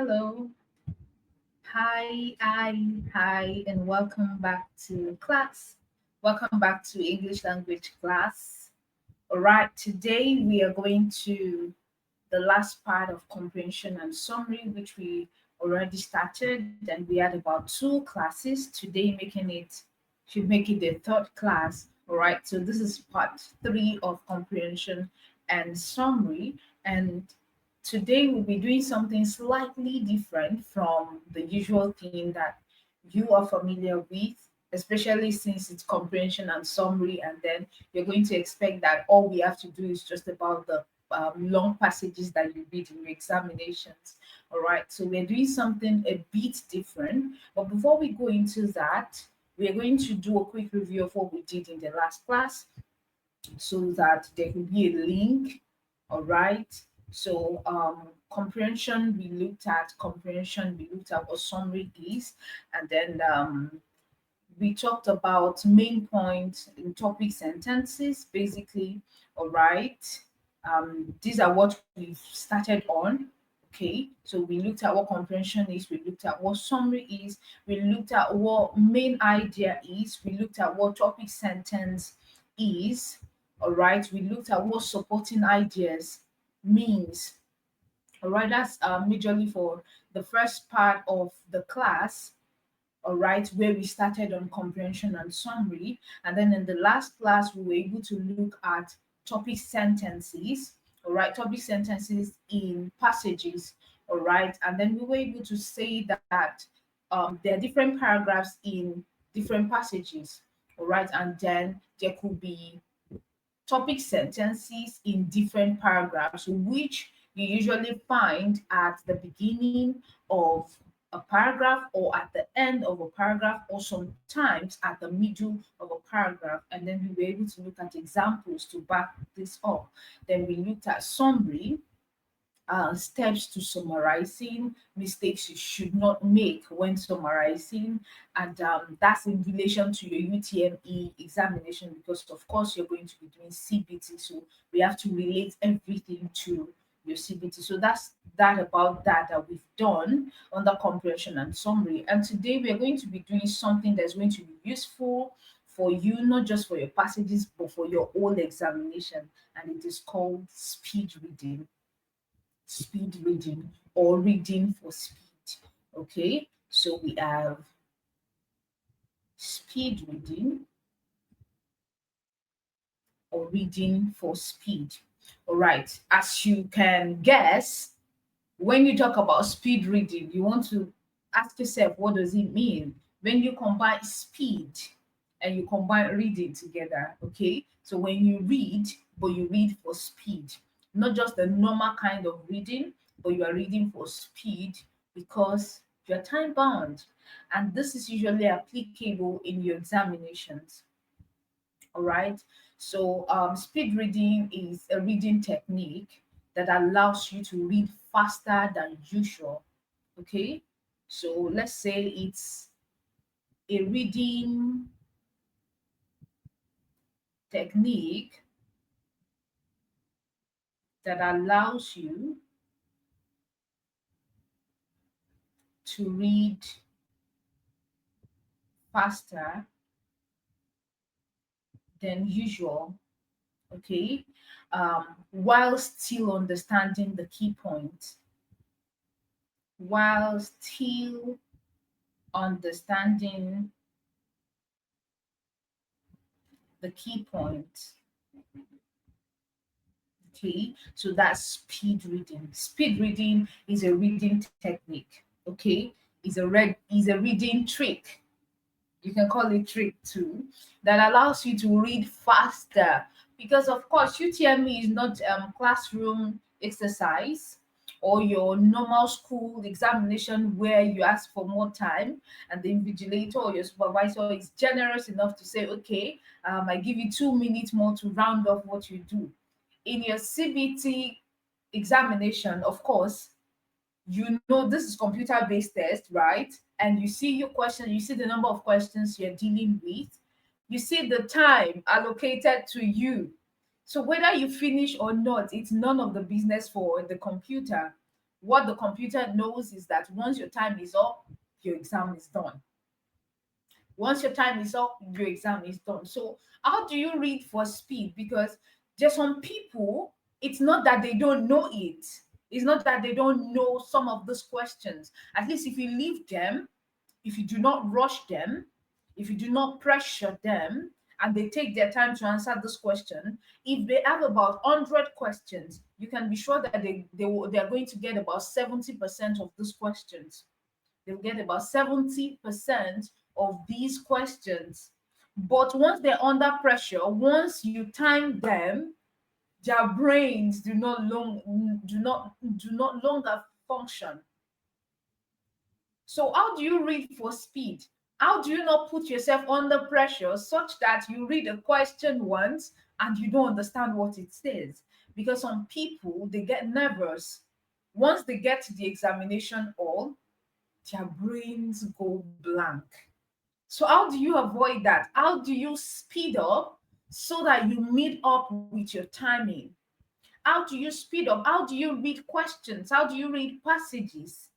Hello. Hi, and welcome back to class. Welcome back to English language class. All right, today we are going to the last part of comprehension and summary, which we already started, and we had about two classes today, making it should make it the third class. All right, so this is part three of comprehension and summary, and today we'll be doing something slightly different from the usual thing that you are familiar with, especially since it's comprehension and summary, and then you're going to expect that all we have to do is just about the long passages that you read in your examinations. All right, so we're doing something a bit different. But before we go into that, we're going to do a quick review of what we did in the last class so that there will be a link. All right. So comprehension, we looked at what summary is, and then we talked about main points in topic sentences, basically. All right. These are what we've started on. Okay, so we looked at what comprehension is, we looked at what summary is, we looked at what main idea is, we looked at what topic sentence is. All right, we looked at what supporting ideas means. All right, that's majorly for the first part of the class. All right, where we started on comprehension and summary. And then in the last class, we were able to look at topic sentences, all right, topic sentences in passages, all right. And then we were able to say that there are different paragraphs in different passages, all right. And then there could be topic sentences in different paragraphs, which you usually find at the beginning of a paragraph or at the end of a paragraph or sometimes at the middle of a paragraph. And then we were able to look at examples to back this up. Then we looked at summary, steps to summarizing, mistakes you should not make when summarizing, and that's in relation to your UTME examination because, of course, you're going to be doing CBT, so we have to relate everything to your CBT. So that's that we've done under comprehension and summary. And today we are going to be doing something that's going to be useful for you, not just for your passages, but for your whole examination. And it is called speed reading, or reading for speed. Okay, so we have speed reading or reading for speed. All right, as you can guess, when you talk about speed reading, you want to ask yourself, what does it mean when you combine speed and you combine reading together? Okay, so when you read, but you read for speed, not just the normal kind of reading, but you are reading for speed because you're time bound. And this is usually applicable in your examinations. All right. So, speed reading is a reading technique that allows you to read faster than usual. Okay. So, let's say it's a reading technique that allows you to read faster than usual. Okay. While still understanding the key point. While still understanding the key point. Okay, so that's speed reading. Speed reading is a reading technique. Okay, is a reading trick. You can call it trick too, that allows you to read faster. Because of course, UTME is not classroom exercise or your normal school examination where you ask for more time and the invigilator or your supervisor is generous enough to say, okay, I give you 2 minutes more to round off what you do. In your CBT examination, of course, you know this is computer based test, right? And you see your question, you see the number of questions you're dealing with, you see the time allocated to you. So whether you finish or not, it's none of the business for the computer. what the computer knows is that once your time is up, your exam is done. Once your time is up, your exam is done. So how do you read for speed? Because there's some people, it's not that they don't know it. It's not that they don't know some of those questions. At least if you leave them, if you do not rush them, if you do not pressure them, and they take their time to answer this question, if they have about 100 questions, you can be sure that they are going to get about 70% of those questions. They'll get about 70% of these questions. But once they're under pressure, once you time them, their brains do not longer function. So how do you read for speed? How do you not put yourself under pressure such that you read a question once and you don't understand what it says? Because some people, they get nervous. Once they get to the examination hall, their brains go blank. So how do you avoid that? How do you speed up so that you meet up with your timing? How do you speed up? How do you read questions? How do you read passages?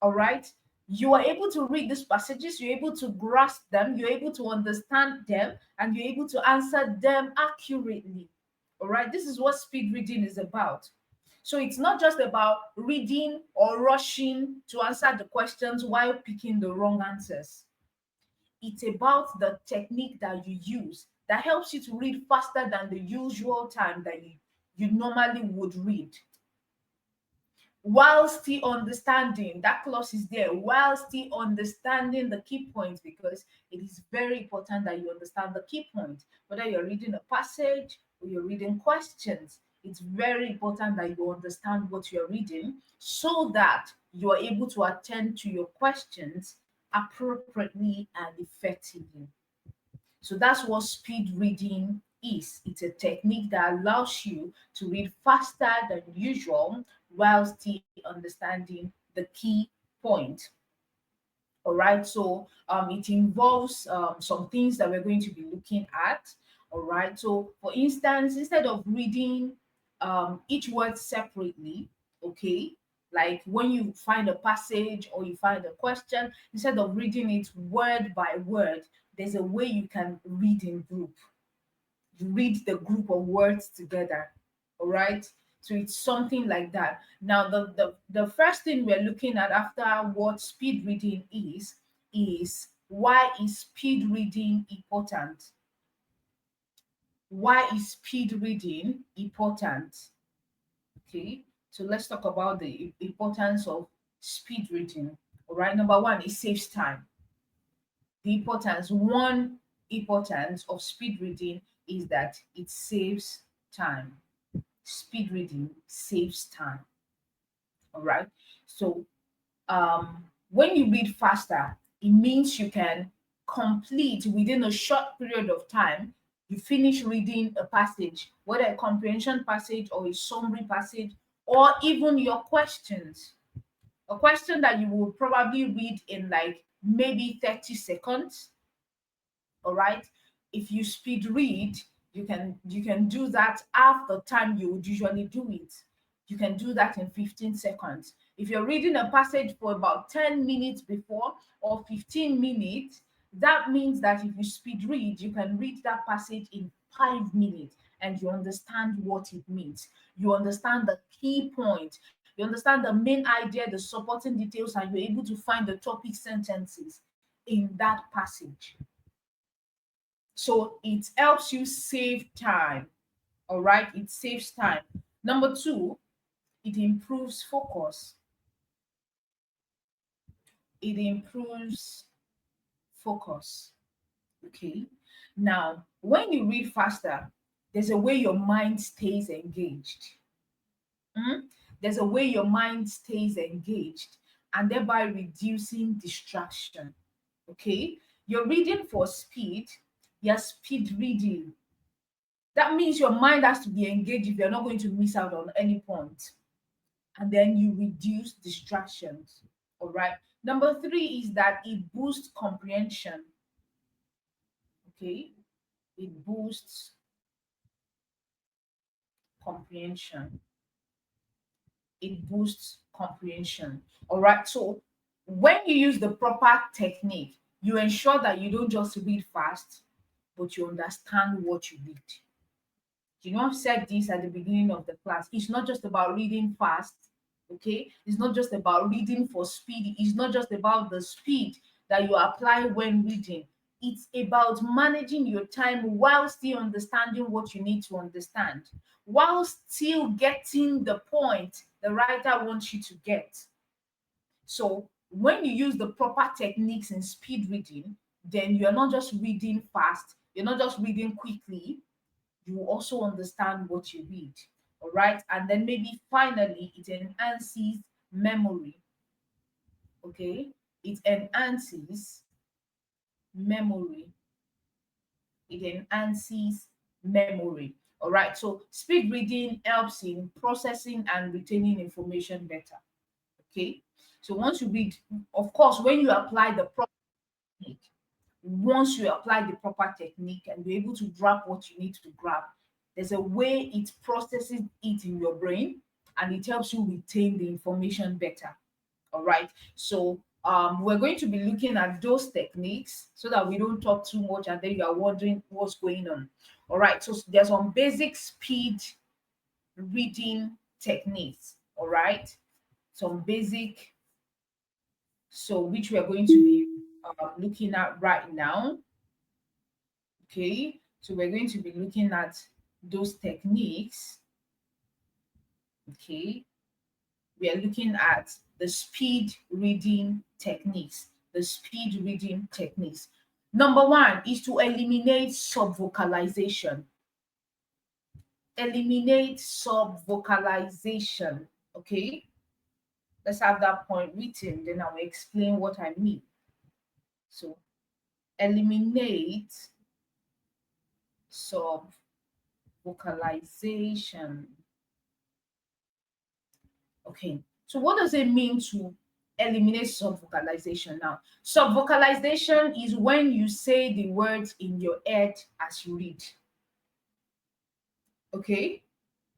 All right. You are able to read these passages, you're able to grasp them, you're able to understand them, and you're able to answer them accurately. All right. This is what speed reading is about. So it's not just about reading or rushing to answer the questions while picking the wrong answers. It's about the technique that you use that helps you to read faster than the usual time that you normally would read, while still understanding, that clause is there, while still understanding the key points, because it is very important that you understand the key point. Whether you're reading a passage or you're reading questions, it's very important that you understand what you're reading so that you're able to attend to your questions appropriately and effectively. So that's what speed reading is. It's a technique that allows you to read faster than usual while still understanding the key point. All right. So it involves some things that we're going to be looking at. All right. So for instance, instead of reading each word separately, okay, like when you find a passage or you find a question, instead of reading it word by word, there's a way you can read in group. You read the group of words together. All right. So it's something like that. Now, the first thing we're looking at after what speed reading is why is speed reading important? Why is speed reading important? Okay. So let's talk about the importance of speed reading. All right. Number one, it saves time. The importance, one importance of speed reading is that it saves time. Speed reading saves time. All right. So when you read faster, it means you can complete within a short period of time. You finish reading a passage, whether a comprehension passage or a summary passage, or even your questions. A question that you will probably read in like maybe 30 seconds. All right. If you speed read, you can do that half the time you would usually do it. You can do that in 15 seconds. If you're reading a passage for about 10 minutes before or 15 minutes, that means that if you speed read, you can read that passage in 5 minutes and you understand what it means. You understand the key point. You understand the main idea, the supporting details, and you're able to find the topic sentences in that passage. So it helps you save time. All right, it saves time. Number two, it improves focus. It improves focus. Okay. Now, when you read faster, there's a way your mind stays engaged. Mm? There's a way your mind stays engaged and thereby reducing distraction. Okay. You're reading for speed, you're speed reading. That means your mind has to be engaged if you're not going to miss out on any point. And then you reduce distractions. All right. Number three is that it boosts comprehension. Okay. It boosts comprehension. It boosts comprehension. All right. So when you use the proper technique, you ensure that you don't just read fast, but you understand what you read. You know, I've said this at the beginning of the class. It's not just about reading fast, okay? It's not just about reading for speed. It's not just about the speed that you apply when reading. It's about managing your time while still understanding what you need to understand, while still getting the point the writer wants you to get. So when you use the proper techniques in speed reading, then you're not just reading fast, you're not just reading quickly, you also understand what you read. All right. And then maybe finally, it enhances memory. Okay. It enhances memory. It enhances memory. All right. So speed reading helps in processing and retaining information better. Okay. So once you read, of course, when you apply the proper technique, once you apply the proper technique and you're able to grab what you need to grab, there's a way it processes it in your brain and it helps you retain the information better. All right. So we're going to be looking at those techniques so that we don't talk too much and then you are wondering what's going on. All right. So there's some basic speed reading techniques. All right. Some basic, so which we are going to be looking at right now. Okay, so we're going to be looking at those techniques. Okay, we are looking at the speed reading techniques. The speed reading techniques. Number one is to eliminate subvocalization. Eliminate subvocalization. Okay, let's have that point written, then I'll explain what I mean. So, eliminate subvocalization. Okay, so what does it mean to eliminate subvocalization now? Subvocalization is when you say the words in your head as you read. Okay,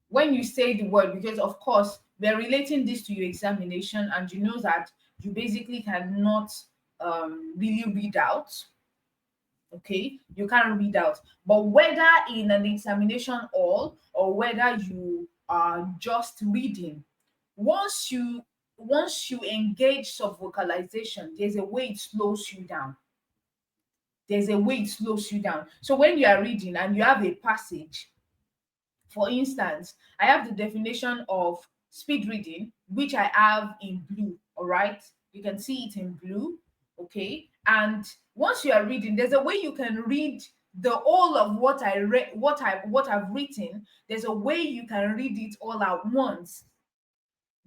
when you say the word, because of course we're relating this to your examination, and you know that you basically cannot really read out. Okay, you can't read out, but whether in an examination hall or whether you are just reading, once you engage subvocalization, there's a way it slows you down. There's a way it slows you down. So when you are reading and you have a passage, for instance, I have the definition of speed reading, which I have in blue. All right, you can see it in blue. Okay, and once you are reading, there's a way you can read the whole of what I read, what I've written. There's a way you can read it all at once,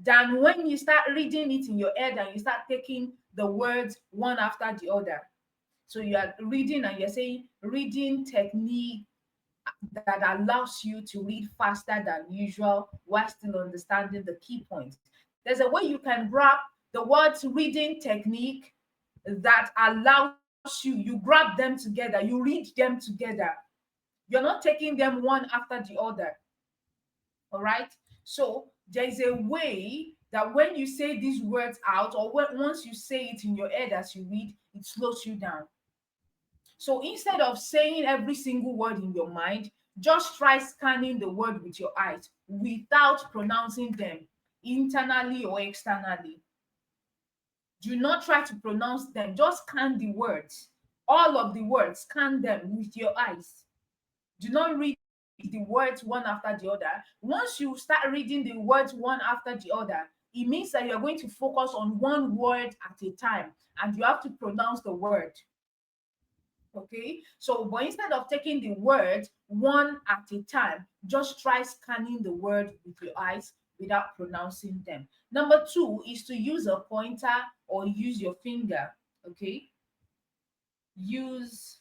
than when you start reading it in your head and you start taking the words one after the other. So you are reading and you're saying reading technique that allows you to read faster than usual while still understanding the key points. There's a way you can grab the words reading technique that allows you grab them together, you read them together. You're not taking them one after the other. All right. So there's a way that when you say these words out, or once you say it in your head as you read, it slows you down. So instead of saying every single word in your mind, just try scanning the word with your eyes without pronouncing them internally or externally. Do not try to pronounce them, just scan the words. All of the words, scan them with your eyes. Do not read the words one after the other. Once you start reading the words one after the other, it means that you're going to focus on one word at a time and you have to pronounce the word. Okay, so but instead of taking the word one at a time, just try scanning the word with your eyes without pronouncing them. Number two is to use a pointer or use your finger. Okay, use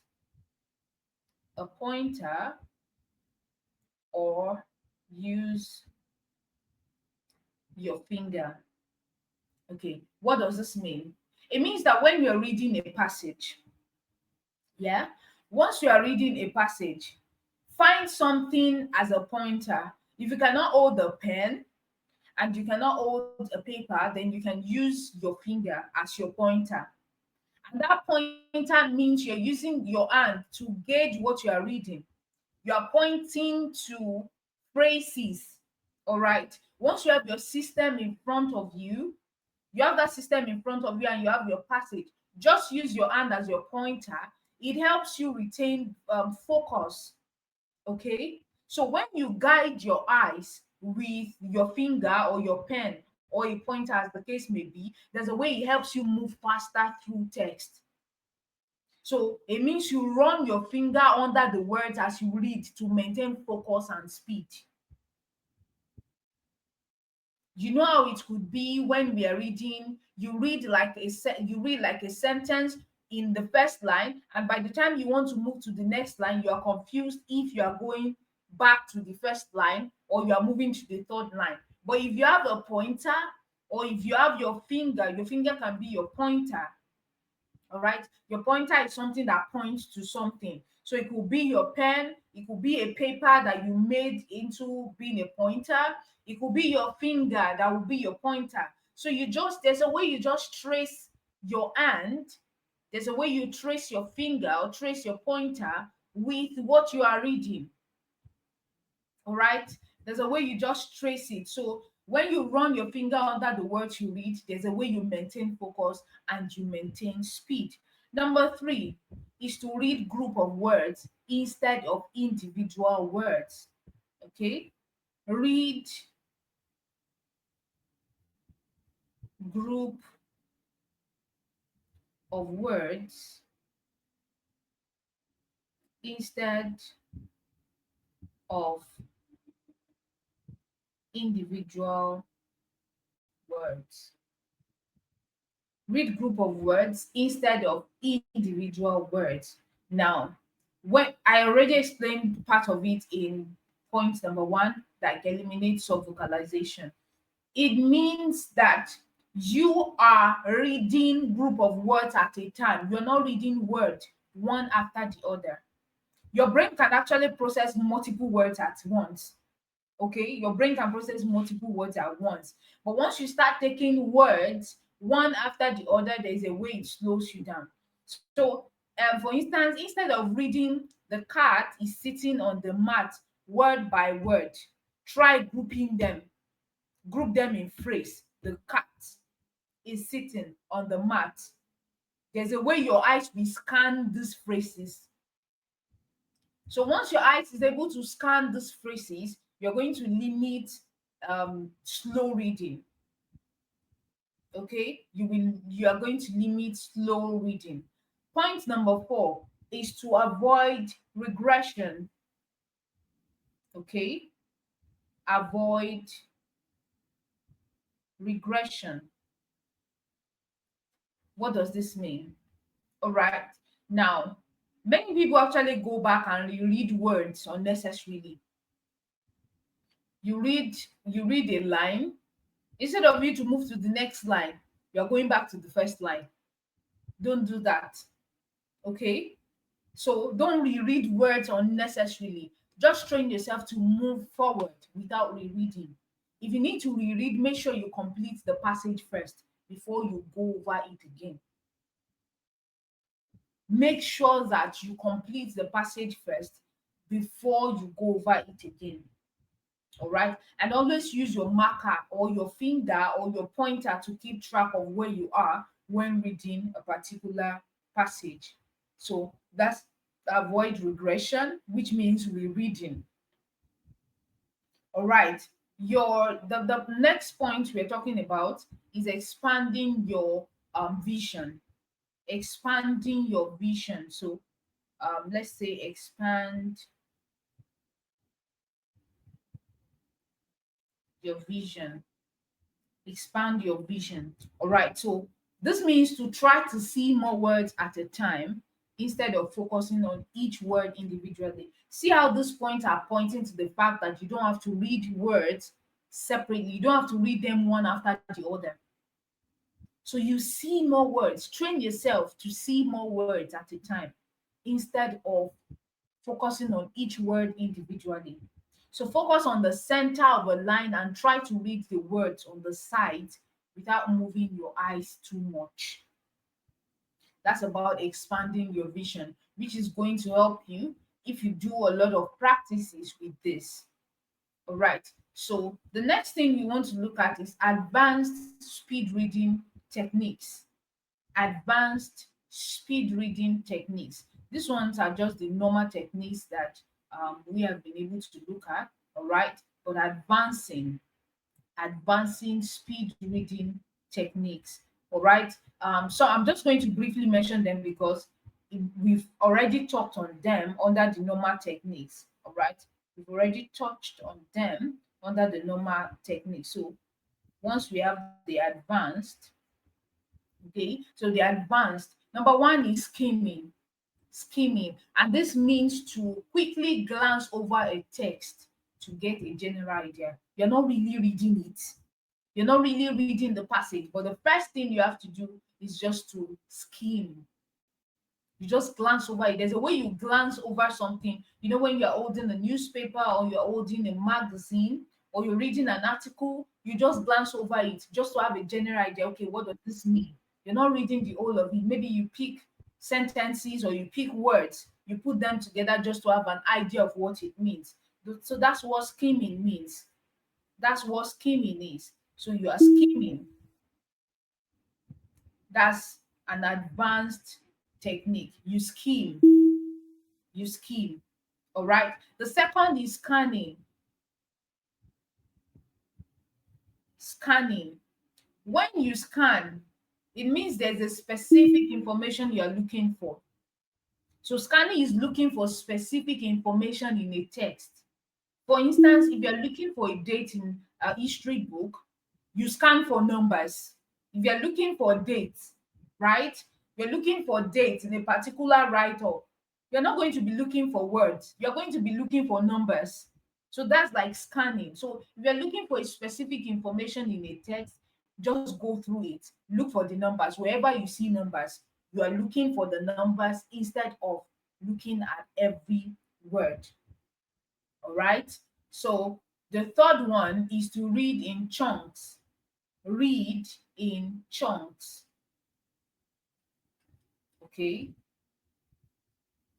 a pointer or use your finger. Okay, what does this mean? It means that when you're reading a passage, yeah, once you are reading a passage, find something as a pointer. If you cannot hold the pen, and you cannot hold a paper, then you can use your finger as your pointer. And that pointer means you're using your hand to gauge what you are reading. You are pointing to phrases. All right. Once you have your system in front of you have that system in front of you and you have your passage, just use your hand as your pointer. It helps you retain focus. Okay. So when you guide your eyes with your finger or your pen or a pointer, as the case may be, there's a way it helps you move faster through text. So it means you run your finger under the words as you read to maintain focus and speed. You know how it could be when we are reading, you read like a sentence in the first line, and by the time you want to move to the next line, you are confused if you are going back to the first line or you are moving to the third line. But if you have a pointer or if you have your finger can be your pointer. All right. Your pointer is something that points to something. So it could be your pen, it could be a paper that you made into being a pointer, it could be your finger that will be your pointer. So there's a way you just trace your hand, there's a way you trace your finger or trace your pointer with what you are reading. All right. There's a way you just trace it. So when you run your finger under the words you read, there's a way you maintain focus and you maintain speed. Number three is to read group of words instead of individual words. Okay. Read group of words instead of individual words. Read group of words instead of individual words. Now, when I already explained part of it in point number one, like eliminate sub-vocalization. It means that you are reading group of words at a time. You're not reading word one after the other. Your brain can actually process multiple words at once. Okay, your brain can process multiple words at once, but once you start taking words one after the other, there's a way it slows you down. So for instance, instead of reading the cat is sitting on the mat word by word, try grouping them. Group them in phrase. The cat is sitting on the mat. There's a way your eyes will scan these phrases. So once your eyes is able to scan these phrases, you're going to limit slow reading. Okay, you are going to limit slow reading. Point number four is to avoid regression. Okay, avoid regression. What does this mean? All right, now many people actually go back and reread words unnecessarily. You read a line. Instead of you to move to the next line, you're going back to the first line. Don't do that. Okay? So don't reread words unnecessarily. Just train yourself to move forward without rereading. If you need to reread, make sure you complete the passage first before you go over it again. Make sure that you complete the passage first before you go over it again. All right, and always use your marker or your finger or your pointer to keep track of where you are when reading a particular passage. So that's avoid regression, which means rereading. All right, the next point we're talking about is expanding your vision. Expanding your vision. So let's say expand your vision. Expand your vision. All right. So this means to try to see more words at a time instead of focusing on each word individually. See how these points are pointing to the fact that you don't have to read words separately. You don't have to read them one after the other. So you see more words. Train yourself to see more words at a time instead of focusing on each word individually. So focus on the center of a line and try to read the words on the side without moving your eyes too much. That's about expanding your vision, which is going to help you if you do a lot of practices with this. All right. So the next thing you want to look at is advanced speed reading techniques. Advanced speed reading techniques. These ones are just the normal techniques that we have been able to look at. All right. But advancing speed reading techniques. All right. So I'm just going to briefly mention them because we've already talked on them under the normal techniques. All right. We've already touched on them under the normal techniques. So once we have the advanced, okay, so the advanced, number one is skimming. Skimming. And this means to quickly glance over a text to get a general idea. You're not really reading it, you're not really reading the passage, but the first thing you have to do is just to skim. You just glance over it. There's a way you glance over something. You know, when you're holding a newspaper or you're holding a magazine or you're reading an article, you just glance over it just to have a general idea. Okay, what does this mean? You're not reading the whole of it. Maybe you pick sentences or you pick words, you put them together just to have an idea of what it means. So that's what skimming means. That's what skimming is. So you are skimming. That's an advanced technique. You skim. You skim. All right. The second is scanning. Scanning. When you scan, it means there's a specific information you're looking for. So scanning is looking for specific information in a text. For instance, if you're looking for a date in a history book, you scan for numbers. If you're looking for dates, right? You're looking for dates in a particular write-up. You're not going to be looking for words. You're going to be looking for numbers. So that's like scanning. So if you're looking for a specific information in a text, just go through it. Look for the numbers. Wherever you see numbers, you are looking for the numbers instead of looking at every word. All right. So the third one is to read in chunks. Read in chunks. Okay.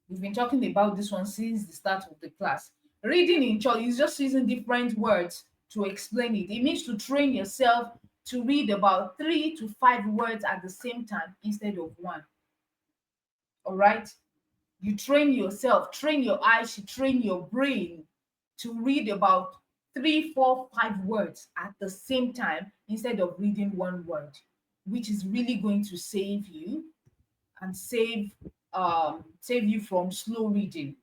We've been talking about this one since the start of the class. Reading in chunks is just using different words to explain it. It means to train yourself to read about 3 to 5 words at the same time instead of one. All right. You train yourself, train your eyes, you train your brain to read about 3, 4, 5 words at the same time instead of reading one word, which is really going to save you and save you from slow reading.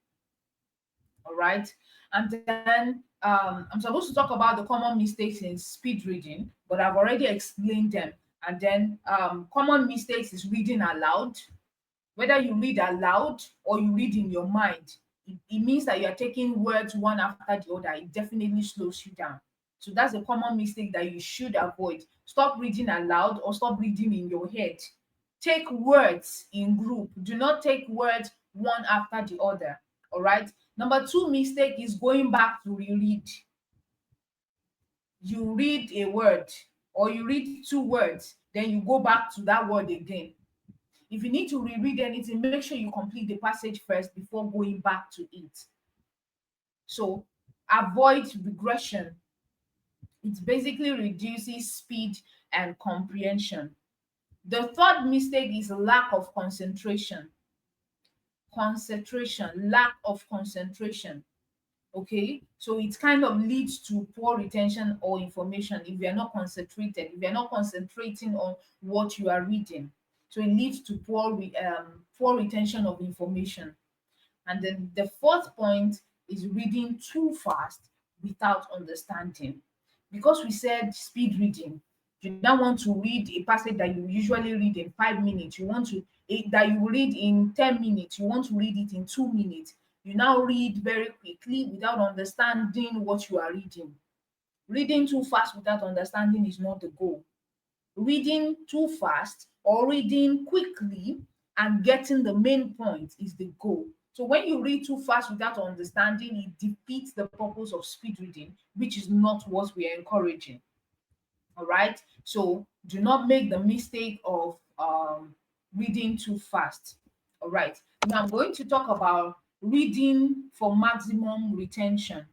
All right. And then I'm supposed to talk about the common mistakes in speed reading, but I've already explained them. And then common mistakes is reading aloud. Whether you read aloud or you read in your mind, it means that you're taking words one after the other. It definitely slows you down. So that's a common mistake that you should avoid. Stop reading aloud or stop reading in your head. Take words in group. Do not take words one after the other. All right. Number two mistake is going back to reread. You read a word or you read 2 words, then you go back to that word again. If you need to reread anything, make sure you complete the passage first before going back to it. So avoid regression. It basically reduces speed and comprehension. The third mistake is lack of concentration. Lack of concentration. Okay, so it kind of leads to poor retention or information if you're not concentrated, if you're not concentrating on what you are reading. So it leads to poor retention of information. And then the fourth point is reading too fast without understanding. Because we said speed reading, you now want to read a passage that you usually read in 5 minutes. You want to that you read in 10 minutes. You want to read it in 2 minutes. You now read very quickly without understanding what you are reading. Reading too fast without understanding is not the goal. Reading too fast or reading quickly and getting the main point is the goal. So when you read too fast without understanding, it defeats the purpose of speed reading, which is not what we are encouraging. All right. So do not make the mistake of reading too fast. All right. Now I'm going to talk about reading for maximum retention,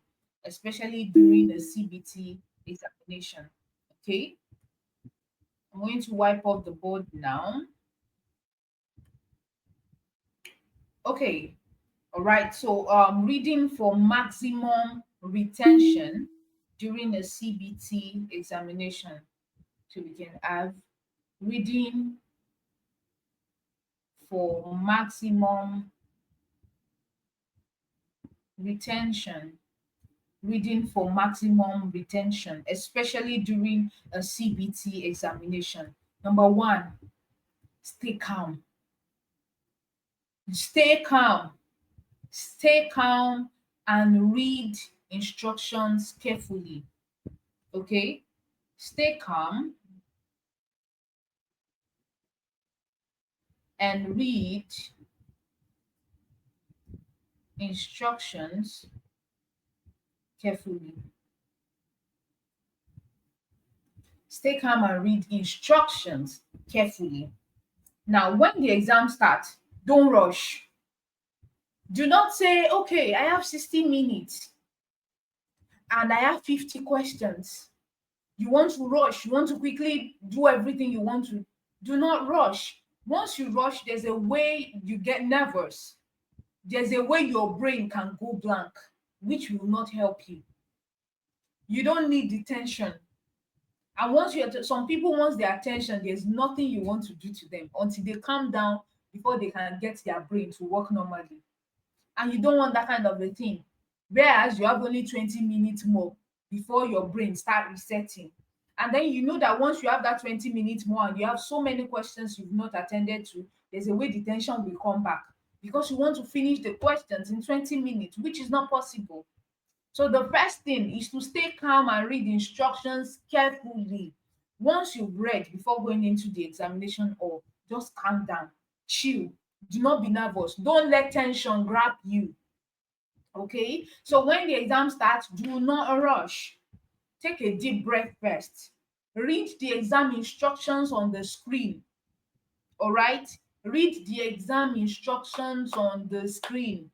especially during a CBT examination. Okay. I'm going to wipe off the board now. Okay. All right. So reading for maximum retention during a CBT examination. So we can have reading for maximum retention, reading for maximum retention, especially during a CBT examination. Number one, stay calm. Stay calm. Stay calm and read instructions carefully. Okay? Stay calm and read instructions carefully. Stay calm and read instructions carefully. Now, when the exam starts, don't rush. Do not say, okay, I have 60 minutes and I have 50 questions. You want to rush, you want to quickly do everything you want to. Do not rush. Once you rush, there's a way you get nervous. There's a way your brain can go blank, which will not help you. You don't need the tension. And once some people, once their attention, there's nothing you want to do to them until they calm down before they can get their brain to work normally. And you don't want that kind of a thing. Whereas you have only 20 minutes more before your brain start resetting. And then you know that once you have that 20 minutes more and you have so many questions you've not attended to, there's a way the tension will come back because you want to finish the questions in 20 minutes, which is not possible. So the first thing is to stay calm and read instructions carefully. Once you've read before going into the examination hall, just calm down, chill. Do not be nervous. Don't let tension grab you. Okay? So when the exam starts, do not rush. Take a deep breath first. Read the exam instructions on the screen. All right? Read the exam instructions on the screen.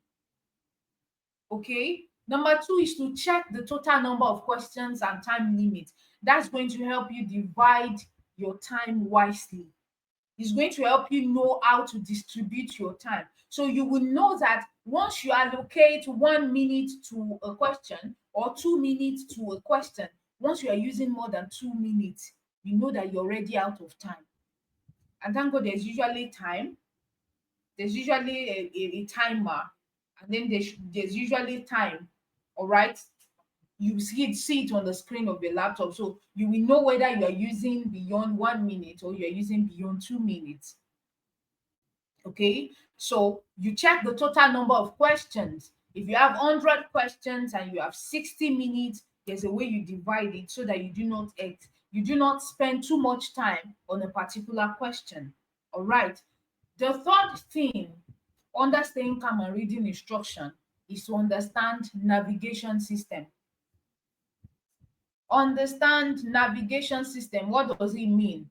Okay. Number two is to check the total number of questions and time limit. That's going to help you divide your time wisely. It's going to help you know how to distribute your time. So you will know that once you allocate 1 minute to a question or 2 minutes to a question, once you are using more than 2 minutes, you know that you're already out of time. And thank God there's usually time. There's usually a timer, and then there's usually time. All right. You see it on the screen of your laptop. So you will know whether you are using beyond 1 minute or you're using beyond 2 minutes. Okay. So you check the total number of questions. If you have 100 questions and you have 60 minutes, there's a way you divide it so that you do not spend too much time on a particular question. All right. The third thing under staying calm and reading instruction is to understand navigation system. Understand navigation system. What does it mean?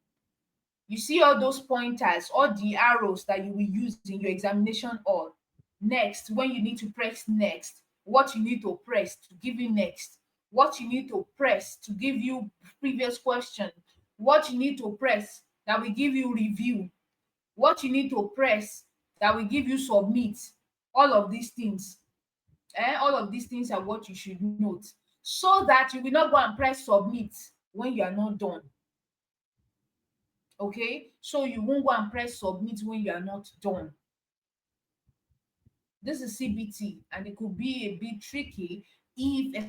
You see all those pointers, all the arrows that you will use in your examination hall. Next, when you need to press next, what you need to press to give you next, what you need to press to give you previous question, what you need to press that will give you review, what you need to press that will give you submit. All of these things, all of these things are what you should note so that you will not go and press submit when you are not done. Okay, so you won't go and press submit when you are not done. This is CBT and it could be a bit tricky if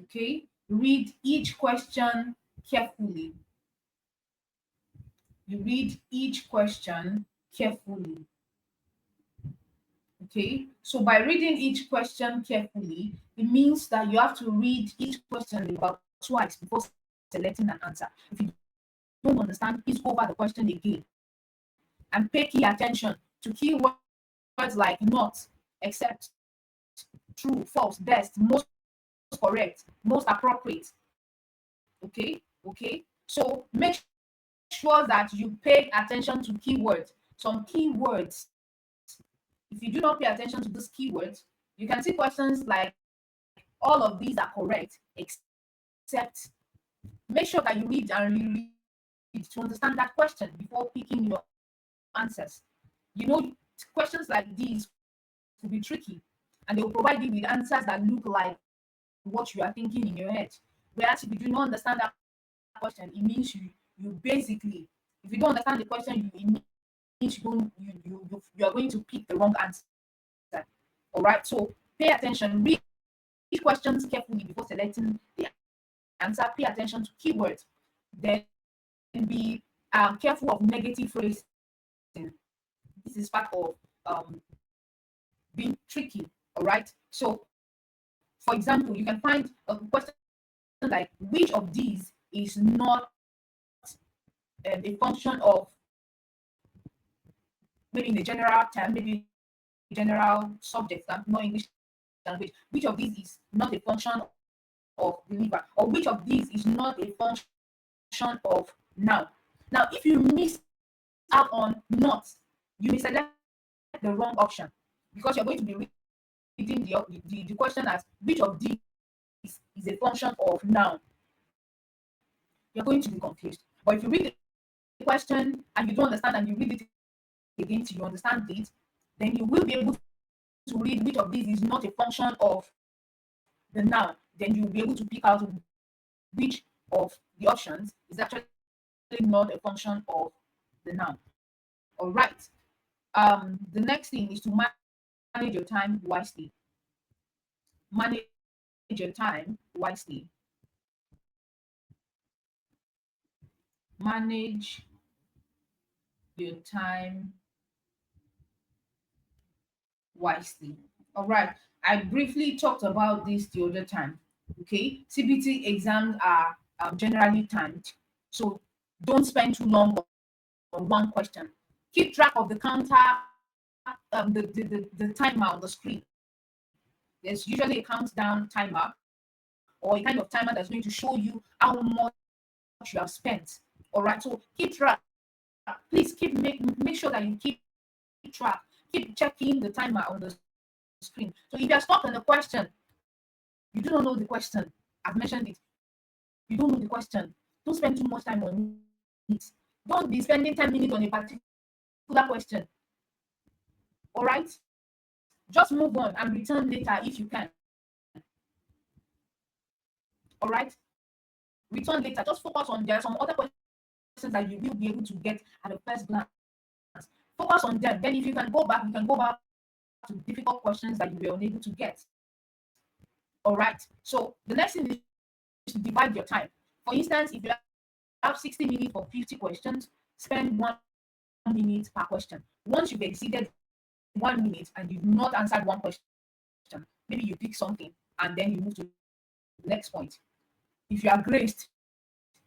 Okay, read each question carefully. You read each question carefully. Okay, so by reading each question carefully, it means that you have to read each question about twice before selecting an answer. If you don't understand, please go over the question again and pay key attention to keywords like not, except, true, false, best, most correct, most appropriate. Okay, so make sure that you pay attention to keywords. Some keywords, if you do not pay attention to these keywords, you can see questions like all of these are correct, except. Make sure that you read and reread to understand that question before picking your answers. You know, questions like these will be tricky, and they will provide you with answers that look like what you are thinking in your head. Whereas if you do not understand that question, it means you basically, if you don't understand the question, it means you are going to pick the wrong answer. All right, so pay attention, read questions carefully before selecting the answer. Pay attention to keywords. Then be careful of negative phrasing. This is part of being tricky. All right, so for example, you can find a question like which of these is not a function of, maybe in a general term, maybe general subject, not English language. Which of these is not a function of the liver, or which of these is not a function of now. Now, if you miss out on not, you may select the wrong option, because you're going to be reading the question as which of these is a function of now. You're going to be confused. But if you read the question and you don't understand, and you read it again till you understand it, then you will be able to read which of these is not a function of the noun. Then you'll be able to pick out which of the options is actually not a function of the noun. All right. The next thing is to manage your time wisely. Manage your time wisely. Manage your time wisely. All right. I briefly talked about this the other time. Okay. CBT exams are generally timed. So don't spend too long on one question. Keep track of the counter, the timer on the screen. There's usually a countdown timer, or a kind of timer that's going to show you how much you have spent. All right. So keep track. Please make sure that you keep track. Keep checking the timer on the screen. So if you're stuck on a question, you do not know the question. I've mentioned it. You don't know the question. Don't spend too much time on it. Don't be spending 10 minutes on a particular question. All right? Just move on and return later if you can. All right? Return later. Just focus on, there are some other questions that you will be able to get at the first glance. Focus on them. Then if you can go back, you can go back to difficult questions that you were unable to get. All right. So the next thing is to divide your time. For instance, if you have 60 minutes for 50 questions, spend 1 minute per question. Once you've exceeded 1 minute and you've not answered one question, maybe you pick something and then you move to the next point. If you are graced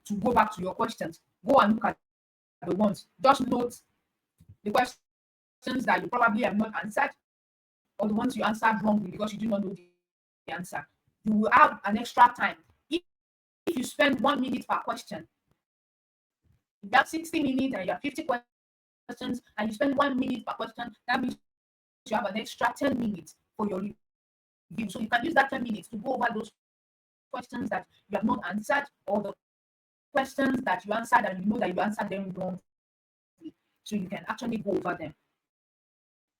to go back to your questions, go and look at the ones. Just note the questions that you probably have not answered, or the ones you answered wrongly because you do not know the answer. You will have an extra time. If you spend 1 minute per question, if you have 60 minutes and you have 50 questions and you spend 1 minute per question, that means you have an extra 10 minutes for your review. So you can use that 10 minutes to go over those questions that you have not answered, or the questions that you answered and you know that you answered them wrongly. So you can actually go over them.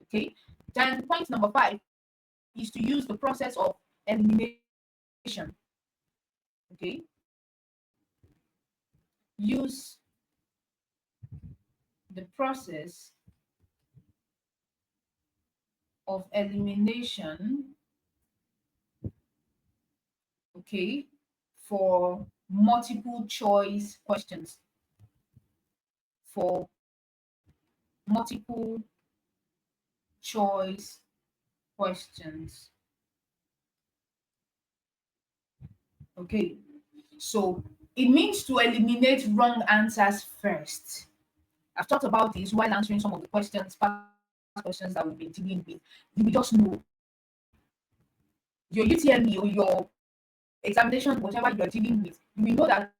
Okay. Then point number 5 is to use the process of elimination. Okay. Use the process of elimination, okay, for multiple choice questions. For multiple choice questions. Okay, so it means to eliminate wrong answers first. I've talked about this while answering some of the questions, past questions that we've been dealing with. You will just know your UTME or your examination, whatever you're dealing with, you will know that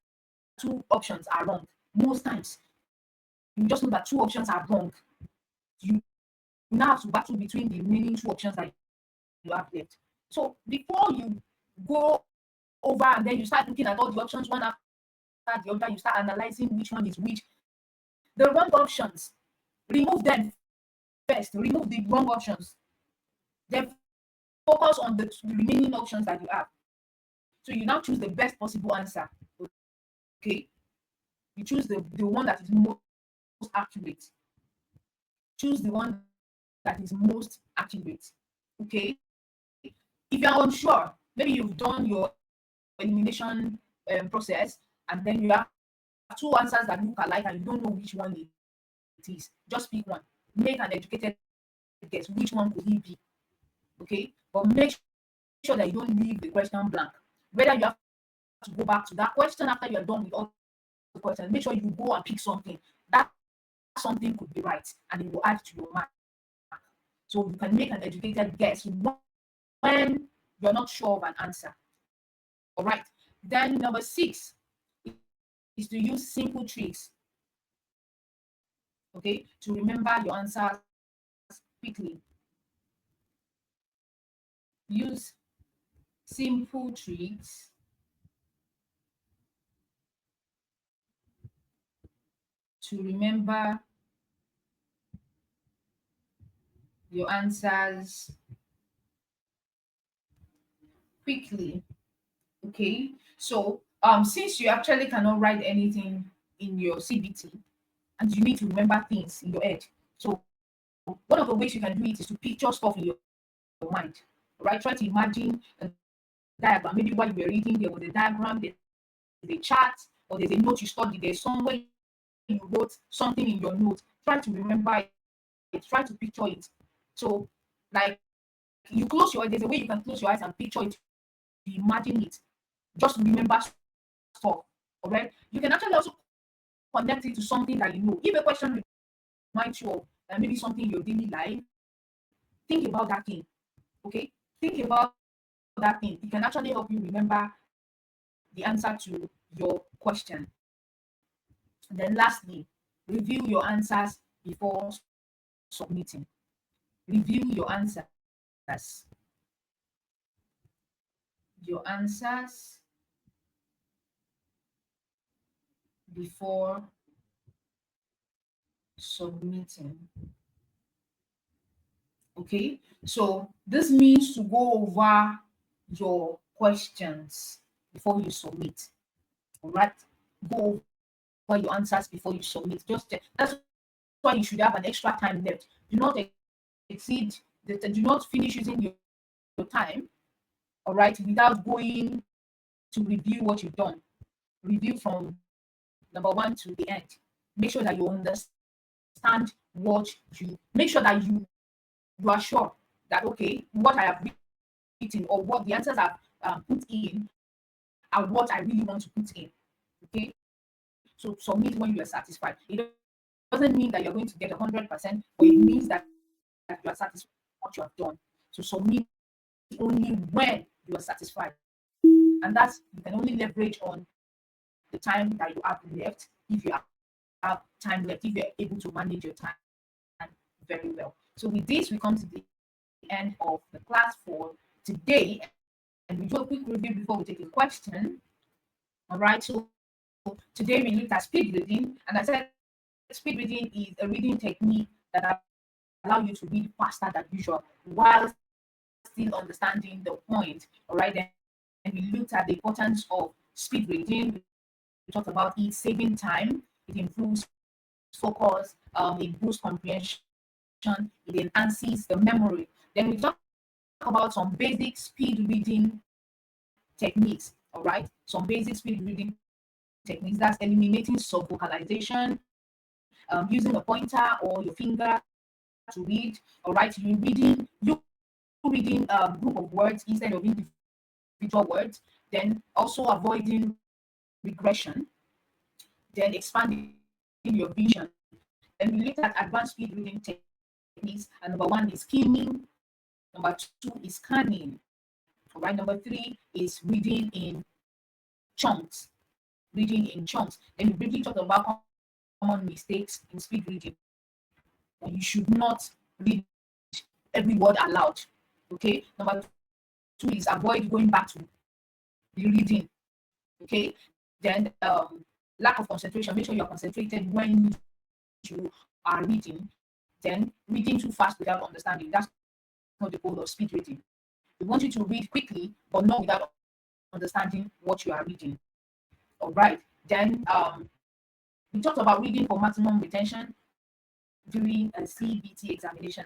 two options are wrong. Most times, you just know that two options are wrong. You now have to battle between the remaining two options that you have left. So before you go over and then you start looking at all the options one after the other, you start analyzing which one is which. The wrong options, remove them first. Remove the wrong options. Then focus on the remaining options that you have. So you now choose the best possible answer. Okay, you choose the one that is most accurate. Choose the one that is most accurate. Okay, if you're unsure, maybe you've done your elimination process and then you have two answers that look alike and you don't know which one it is, just pick one. Make an educated guess which one could he be. Okay, but make sure that you don't leave the question blank. Whether you have to go back to that question after you're done with all the questions, make sure you go and pick something. That something could be right and it will add to your mark. So you can make an educated guess when you're not sure of an answer. All right. Then number 6 is to use simple tricks, okay, to remember your answers quickly. Use simple tricks to remember your answers quickly. Okay, so since you actually cannot write anything in your CBT and you need to remember things in your head, so one of the ways you can do it is to picture stuff in your mind. Right, try to imagine a diagram. Maybe while you were reading, there was a diagram, there's a chart, or there's a note you studied, there's somewhere you wrote something in your note. Try to remember it, try to picture it. So like you close your eyes, there's a way you can close your eyes and picture it, imagine it, just remember stuff. All right, you can actually also connect it to something that you know. If a question reminds you of maybe something in your daily life, think about that thing. Okay, think about that thing. It can actually help you remember the answer to your question. And then lastly, review your answers before submitting. Review your answers. Your answers before submitting. Okay, so this means to go over your questions before you submit. All right, go over your answers before you submit. Just check. That's why you should have an extra time left. Do not exceed. Do not finish using your time. All right, without going to review what you've done. Review from number one to the end. Make sure that you understand what you. Make sure that you are sure that okay, what I have written or what the answers I've put in are what I really want to put in. Okay, so submit when you are satisfied. It doesn't mean that you're going to get 100%, but it means that you are satisfied with what you have done. So submit only when you are satisfied, and that's you can only leverage on the time that you have left. If you have time left, if you're able to manage your time very well. So with this, we come to the end of the class for today, and we do a quick review before we take a question. All right, so today we looked at speed reading, and I said speed reading is a reading technique that allow you to read faster than usual while still understanding the point. All right, then we looked at the importance of speed reading. We talked about it saving time, it improves focus, it boosts comprehension, it enhances the memory. Then we talked about some basic speed reading techniques All right, some basic speed reading techniques, that's eliminating subvocalization, using a pointer or your finger to read. All right, you reading a group of words instead of individual words. Then also avoiding regression. Then expanding your vision. Then we looked at advanced speed reading techniques. And number one is skimming. Number two is scanning. All right. Number three is reading in chunks. Reading in chunks. Then we briefly talked about common mistakes in speed reading. You should not read every word aloud. Okay. Number two is avoid going back to the reading. Okay. Then lack of concentration. Make sure you are concentrated when you are reading. Then reading too fast without understanding. That's not the goal of speed reading. We want you to read quickly, but not without understanding what you are reading. All right. Then we talked about reading for maximum retention during a CBT examination.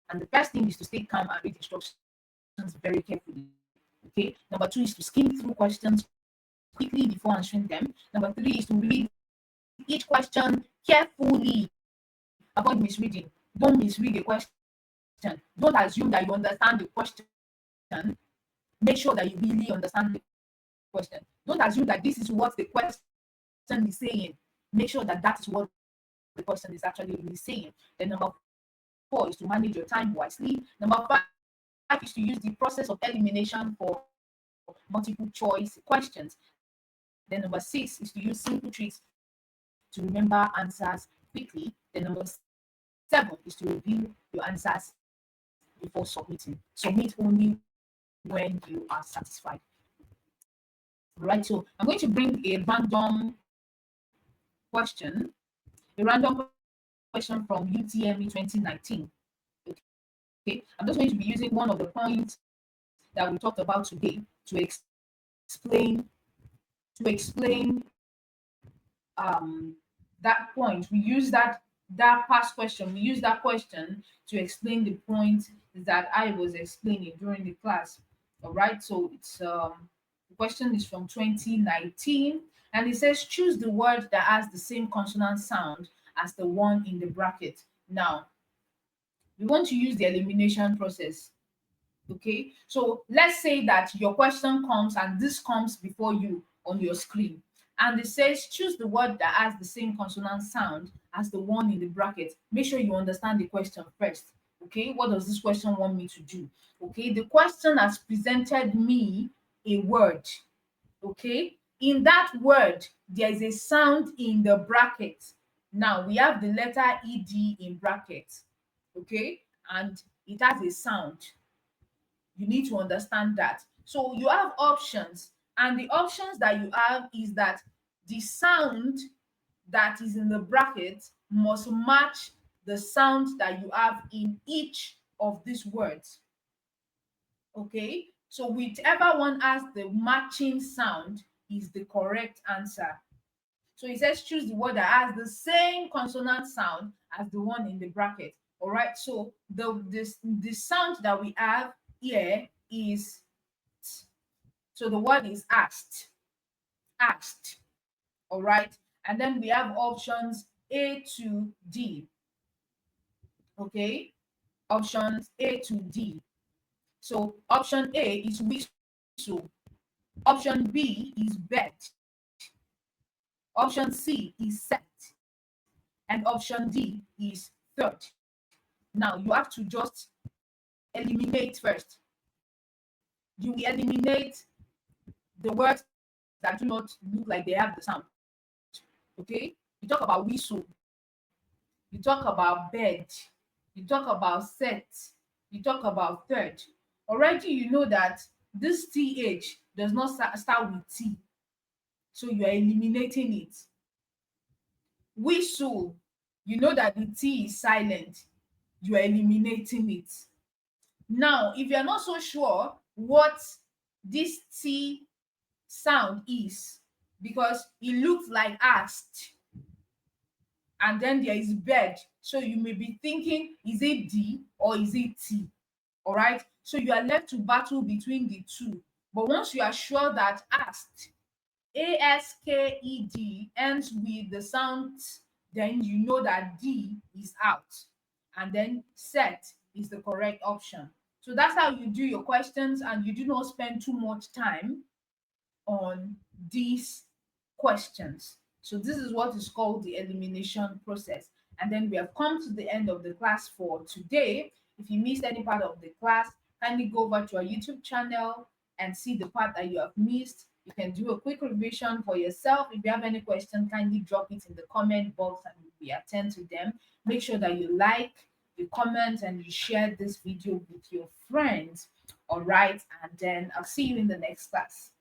And the first thing is to stay calm and read instructions very carefully. Okay. Number two is to skim through questions quickly before answering them. Number three is to read each question carefully. Avoid misreading. Don't misread the question. Don't assume that you understand the question. Make sure that you really understand the question. Don't assume that this is what the question is saying. Make sure that that is what the person is actually really saying. Then number four is to manage your time wisely. Number five is to use the process of elimination for multiple choice questions. Then number six is to use simple tricks to remember answers quickly. Then number seven is to review your answers before submitting. Submit only when you are satisfied. Right, so I'm going to bring question, a random question from UTME 2019. Okay, I'm just going to be using one of the points that we talked about today to explain that point. We use that past question. We use that question to explain the point that I was explaining during the class. All right, so it's the question is from 2019, and it says choose the word that has the same consonant sound as the one in the bracket. Now we want to use the elimination process. Okay, so let's say that your question comes and this comes before you on your screen, and it says choose the word that has the same consonant sound as the one in the bracket. Make sure you understand the question first. Okay, what does this question want me to do? Okay, the question has presented me a word. Okay, in that word there is a sound in the bracket. Now we have the letter ed in bracket. Okay, and it has a sound. You need to understand that. So you have options, and the options that you have is that the sound that is in the bracket must match the sound that you have in each of these words. Okay, so whichever one has the matching sound is the correct answer. So it says choose the word that has the same consonant sound as the one in the bracket. All right, so the sound that we have here is t. So the word is asked. Asked. All right, and then we have options A to D. Okay, options A to D. So option A is whistle. Option B is bed. Option C is set. And option D is third. Now you have to just eliminate first. You will eliminate the words that do not look like they have the sound. Okay? You talk about whistle. You talk about bed. You talk about set. You talk about third. Already you know that this TH does not start with T. So you are eliminating it. Whistle, you know that the T is silent. You are eliminating it. Now, if you're not so sure what this T sound is, because it looks like asked, and then there is bed, so you may be thinking, is it D or is it T? All right, so you are left to battle between the two. But once you are sure that asked, ASKED ends with the sound, then you know that D is out. And then set is the correct option. So that's how you do your questions, and you do not spend too much time on these questions. So this is what is called the elimination process. And then we have come to the end of the class for today. If you missed any part of the class, kindly go over to our YouTube channel and see the part that you have missed. You can do a quick revision for yourself. If you have any question, kindly drop it in the comment box and we attend to them. Make sure that you like, you comment, and you share this video with your friends. All right, and then I'll see you in the next class.